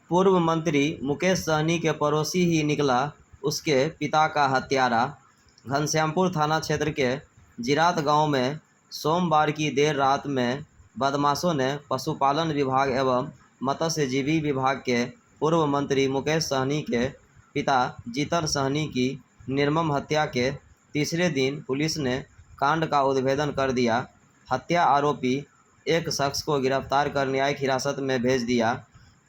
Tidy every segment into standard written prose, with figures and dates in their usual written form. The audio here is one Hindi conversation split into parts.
पूर्व मंत्री मुकेश सहनी के पड़ोसी ही निकला उसके पिता का हत्यारा। घनश्यामपुर थाना क्षेत्र के जिरात गांव में सोमवार की देर रात में बदमाशों ने पशुपालन विभाग एवं मत्स्यजीवी विभाग के पूर्व मंत्री मुकेश सहनी के पिता जीतन सहनी की निर्मम हत्या के तीसरे दिन पुलिस ने कांड का उद्भेदन कर दिया। हत्या आरोपी एक शख्स को गिरफ्तार कर न्यायिक हिरासत में भेज दिया।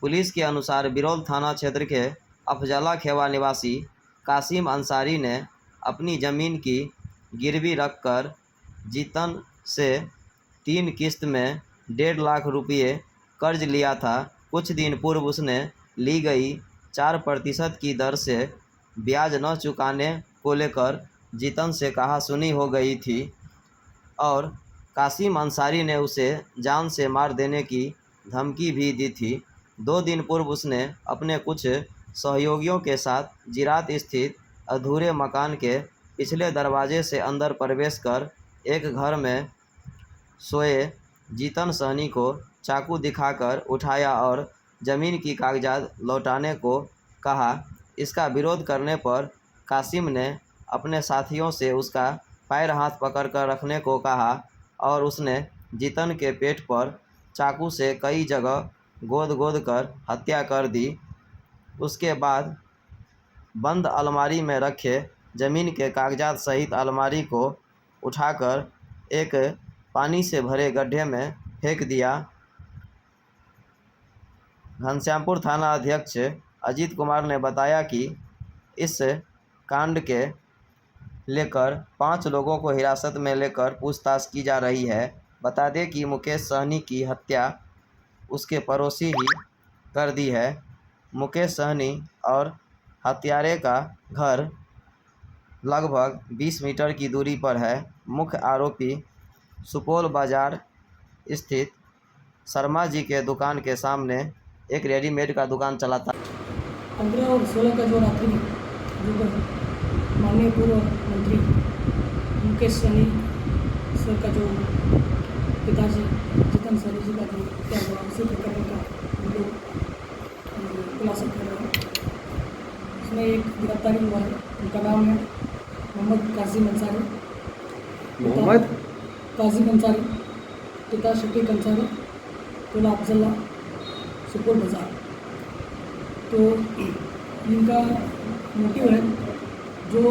पुलिस के अनुसार बिरौल थाना क्षेत्र के अफजला खेवा निवासी कासिम अंसारी ने अपनी ज़मीन की गिरवी रखकर जीतन से 3 किस्त में 1.5 लाख रुपये कर्ज लिया था। कुछ दिन पूर्व उसने ली गई 4% की दर से ब्याज न चुकाने को लेकर जीतन से कहासुनी हो गई थी और कासिम अंसारी ने उसे जान से मार देने की धमकी भी दी थी। 2 दिन पूर्व उसने अपने कुछ सहयोगियों के साथ जिरात स्थित अधूरे मकान के पिछले दरवाजे से अंदर प्रवेश कर एक घर में सोए जीतन सहनी को चाकू दिखाकर उठाया और ज़मीन की कागजात लौटाने को कहा। इसका विरोध करने पर कासिम ने अपने साथियों से उसका पैर हाथ पकड़कर रखने को कहा और उसने जीतन के पेट पर चाकू से कई जगह गोद कर हत्या कर दी। उसके बाद बंद अलमारी में रखे ज़मीन के कागजात सहित अलमारी को उठाकर एक पानी से भरे गड्ढे में फेंक दिया। घनश्यामपुर थाना अध्यक्ष अजीत कुमार ने बताया कि इस कांड के लेकर 5 लोगों को हिरासत में लेकर पूछताछ की जा रही है। बता दें कि मुकेश सहनी की हत्या उसके पड़ोसी ही कर दी है। मुकेश सहनी और हत्यारे का घर लगभग 20 मीटर की दूरी पर है। मुख्य आरोपी सुपौल बाजार स्थित शर्मा जी के दुकान के सामने एक रेडीमेड का दुकान चलाता। 15 और 16 का जो रात्रि जो माननीय पूर्व मंत्री मुकेश सहनी सर का जो पिताजी जीतन सहनी जी का जो हत्या हुआ उसी प्रकरण का हम लोग खुलासा कर रहे हैं। उसमें एक गिरफ्तारी हुआ है। उनका नाम है मोहम्मद कासिम अंसारी, पिता शफीक अंसारी, टोला अफजला, सुपौल बाजार। तो इनका मोटिव है जो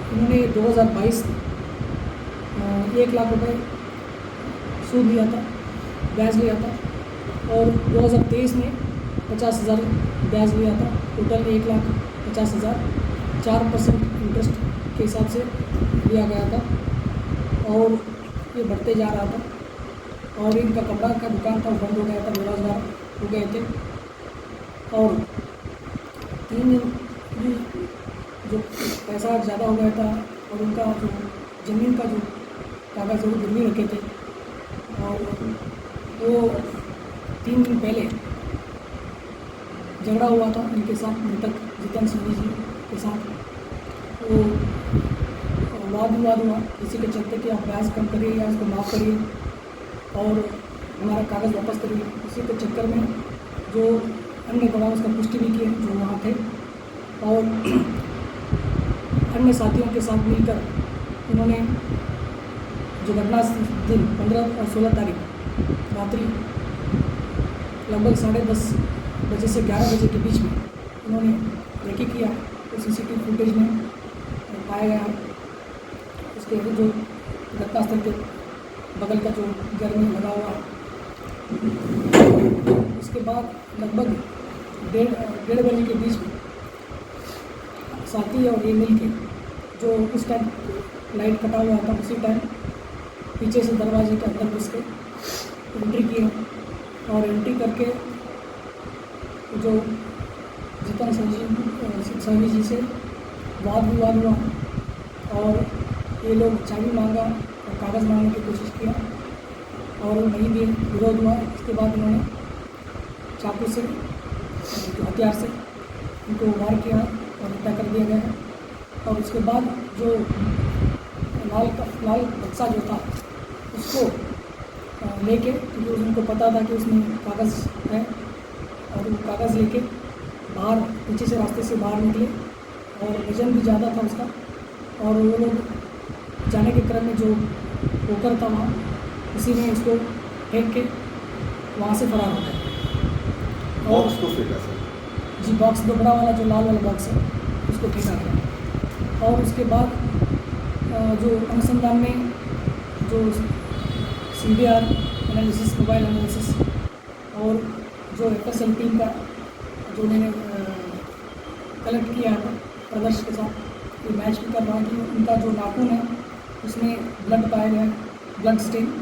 इन्होंने 2022 1 लाख रुपए सूद लिया था, ब्याज लिया था और 2023 में 50,000 ब्याज लिया था। टोटल 1,50,000 4% इंटरेस्ट के हिसाब से लिया गया था और ये बढ़ते जा रहा था। और इनका कपड़ा का दुकान था, बंद हो गया था, बेरोजगार हो गए थे। और 3 जो पैसा ज़्यादा हो गया था और उनका जो ज़मीन का जो कागज़ वो गिरवी रखे थे और वो 3 दिन पहले झगड़ा हुआ था इनके साथ, मृतक जीतन सहनी जी के साथ। वो वाद विवाद हुआ इसी के चलते कि आप ब्याज कम करिए या इसको माफ़ करिए और हमारा कागज़ वापस करिए। इसी के चक्कर में जो अन्य गवाह उसका पुष्टि भी किए जो वहाँ थे और अन्य साथियों के साथ मिलकर उन्होंने जो घटना दिन 15 और 16 तारीख रात्रि लगभग 10:30 बजे से 11 बजे के बीच में उन्होंने रेकी किया। तो CCTV फुटेज में पाया गया है। उसके जो घटनास्थल के बगल का जो घर में लगा हुआ है। उसके बाद लगभग 1:30 बजे के बीच में साथी और ये मिल के जो उस टाइम लाइट कटा हुआ था उसी टाइम पीछे से दरवाजे के अंदर घुस के एंट्री किया और एंट्री करके जो जीतन सहनी जी से वाद विवाद हुआ और ये लोग चाबी मांगा और कागज़ मांगने की कोशिश किया और नहीं भी विरोध हुआ। इसके बाद उन्होंने चाकू से जो हथियार से उनको वार किया और हत्या कर दिया गया है। और उसके बाद जो लाल बक्सा जो था उसको लेके, क्योंकि उनको पता था कि उसमें कागज़ है और वो कागज़ लेके बाहर पीछे से रास्ते से बाहर निकले और वजन भी ज़्यादा था उसका, और वो लोग जाने के क्रम में जो पोकर था वहाँ, उसी ने उसको फेंक के वहाँ से फरार हो गए। बॉक्स को फेंका सर? जी, बॉक्स जो बड़ा वाला, जो लाल वाला बॉक्स है, उसको फेंका गया। और उसके बाद जो अनुसंधान में जो CBR एनालिसिस, मोबाइल एनालिसिस, और जो FSL टीम का जो उन्होंने कलेक्ट किया है प्रदर्श के साथ, ये मैच भी कर रहा है कि उनका जो नाखून है उसमें ब्लड पाया गया है, ब्लड स्टेन,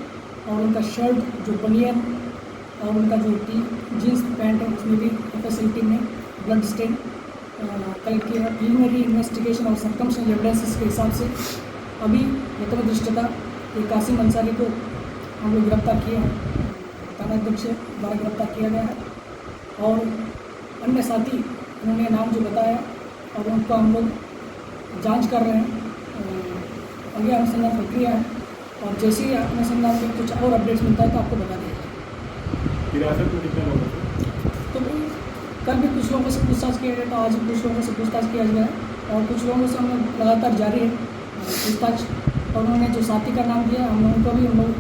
और उनका शर्ट जो बनियन और उनका जो जीन्स पैंट है उसमें भी FSL टीम ने ब्लड स्टेन कलेक्ट किया है। प्रीलिमिनरी इन्वेस्टिगेशन और सर्कमस्टेंशियल एविडेंसेस के हिसाब से अभी प्रथम दृष्टता ये कासिम अंसारी को हम लोग गिरफ्तार किए हैं, थानाध्यक्ष द्वारा गिरफ्तार किया गया है, और अन्य साथी उन्होंने नाम जो बताया और उनको हम लोग जांच कर रहे हैं, आगे अनुसंधान प्रक्रिया है, और जैसे ही अनुसंधान में कुछ और अपडेट्स मिलता है तो आपको बता देंगे। हिरासत में कितने लोग हैं? तो कल भी कुछ लोगों से पूछताछ किया गया, तो आज भी कुछ लोगों से पूछताछ किया गया है, और कुछ लोगों से हम लोग लगातार जारी है पूछताछ, और उन्होंने जो साथी का नाम दिया हम लोगों को भी हम लोग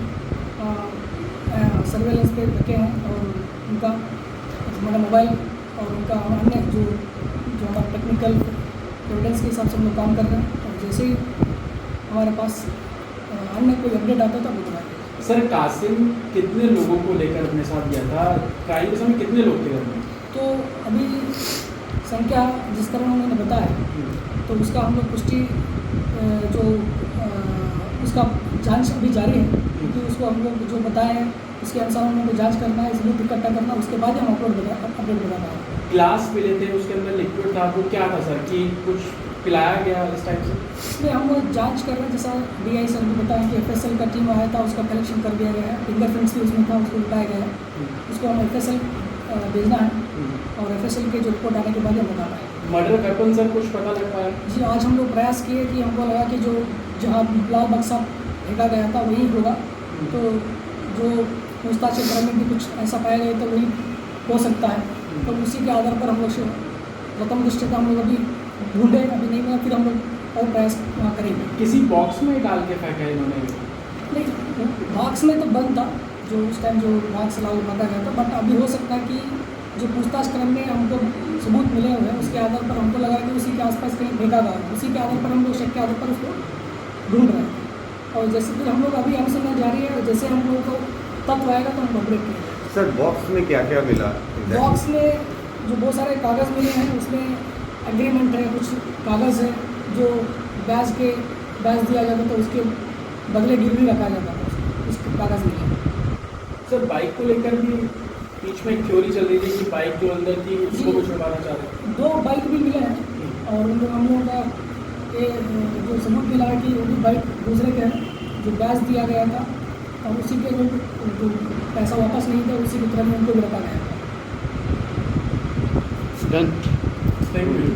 सर्वेलेंस पे रखे हैं, और उनका हमारा मोबाइल और उनका अन्य जो हमारा टेक्निकल एविडेंस के हिसाब से हम लोग काम कर रहे हैं, और जैसे ही हमारे पास अन्य कोई अपडेट आता है तो आप बताएंगे। सर, कासिम कितने लोगों को लेकर अपने साथ गया था? ट्रायल के समय कितने लोग थे घर में? तो अभी संख्या जिस तरह उन्होंने बताया तो उसका हम लोग पुष्टि जो उसका जांच अभी जारी है, क्योंकि उसको हम लोग जो बताए हैं उसके अनुसार हम लोग को जांच करना है, सबूत इकट्ठा करना, उसके बाद ही हम अपडेट बता पाएंगे। ग्लास पिले थे, उसके अंदर लिक्विड था, वो क्या था सर? कि कुछ पिलाया गया इस टाइप से? इसमें हम लोग जांच कर रहे हैं, जैसा DI सर ने बताया कि FSL का टीम आया था, उसका कलेक्शन कर दिया गया है, फिंगरप्रिंट्स भी उसमें था, उसको बताया गया है, उसको हम FSL भेजना है, और FSL के जो रिपोर्ट आने के बाद हम बता पाएंगे। मर्डर वेपन सर कुछ पता लग पाया? जी, आज हम लोग प्रयास किए कि हमको लगा कि जो जहाँ लाल बक्सा फेंका गया था वही होगा, तो जो पूछताछ के क्रम में भी कुछ ऐसा पाया गया तो वही हो सकता है, तो उसी के आधार पर हम लोग प्रथम दृष्टता हम लोग अभी ढूंढे, अभी नहीं मिला, फिर हम लोग और प्रयास वहाँ करेंगे। किसी बॉक्स में डाल के फेंका इन्होंने? नहीं, बॉक्स में तो बंद था जो उस टाइम जो बॉक्स लाल बांधा गया था, बट अभी हो सकता है कि जो पूछताछ क्रम में हमको सबूत मिले हुए हैं उसके आधार पर हमको लगा कि उसी के आसपास कहीं फेंका गया, उसी के आधार पर हम लोग शक के आधार पर उसको ढूंढ रहे हैं, और जैसे फिर हम लोग अभी अनुसंधान जारी है, जैसे हम लोगों को तत्व आएगा तो हम अपडेट करेंगे। सर, बॉक्स में क्या क्या मिला? बॉक्स में जो बहुत सारे कागज़ मिले हैं, उसमें एग्रीमेंट है, कुछ कागज़ है जो ब्याज दिया जाता था, उसके बदले गिरवी रखा जाता था, उसके कागज़ मिले। सर, बाइक को लेकर भी बीच में एक थ्योरी चल रही थी कि बाइक जो अंदर थी उसको कुछ छुपाना चाह रहे थे। 2 बाइक भी मिले हैं, और हम लोगों का ये जो सबूत मिला है कि वो भी बाइक दूसरे के हैं, जो ब्याज दिया गया था, और उसी के जो पैसा वापस नहीं था उसी के क्रम में उनको भी रखा गया था। Thank you.